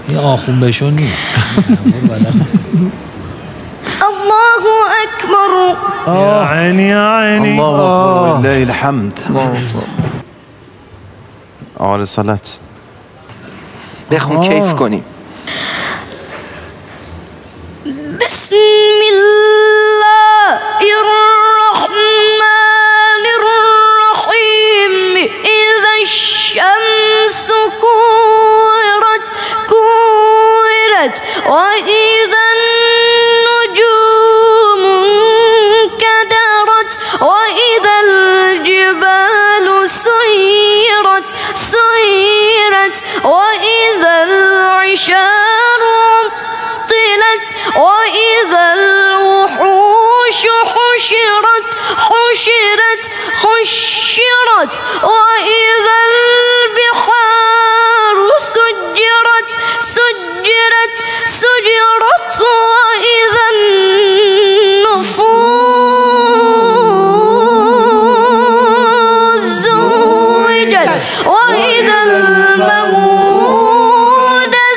خب بشونی الله أكبر. يا عيني يا عيني. الله أكبر ولله الحمد. آل الصلاة. بخون كيف كوني. بسم الله الرحمن الرحيم. إذا الشمس كورت وإذا النجوم انكدرت وإذا الجبال سيرت وإذا العشار عطلت وإذا الوحوش حشرت وإذا البحار سجرت وإذا النفوس زوجت وإذا الموءودة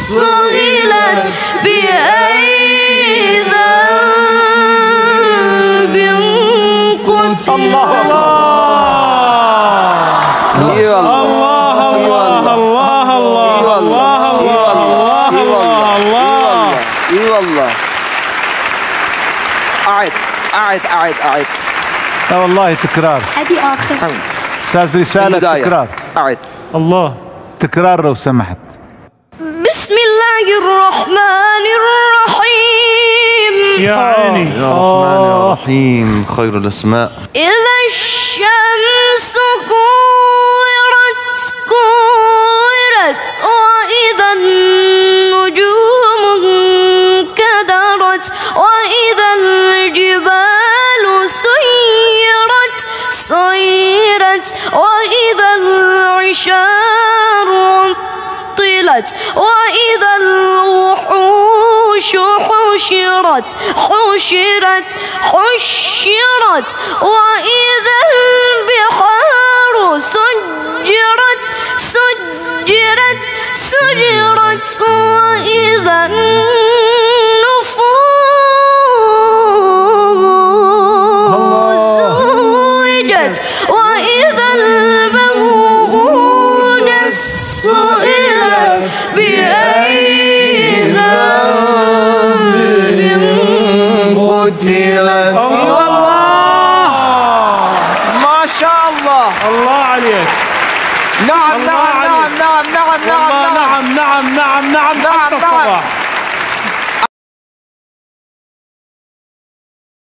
سئلت بأي ذنب قتلت. الله اي والله. أعد. لا والله تكرار. هذه آخر. أستاذ رسالة تكرار. أعد. الله. تكرار لو سمحت. بسم الله الرحمن الرحيم. يا عيني. يا رحمن يا رحيم خير الأسماء. إذا الشمس كورت وإذا النجوم انكدرت وإذا الجبال سيرت وإذا العشار عطلت وإذا الوحوش حشرت وإذا البحار سجرت وإذا النفوس زوجت وإذا الموءودة سئلت بأي ذنب قتلت. والله ما شاء الله. الله عليك. نعم. حتى الصباح.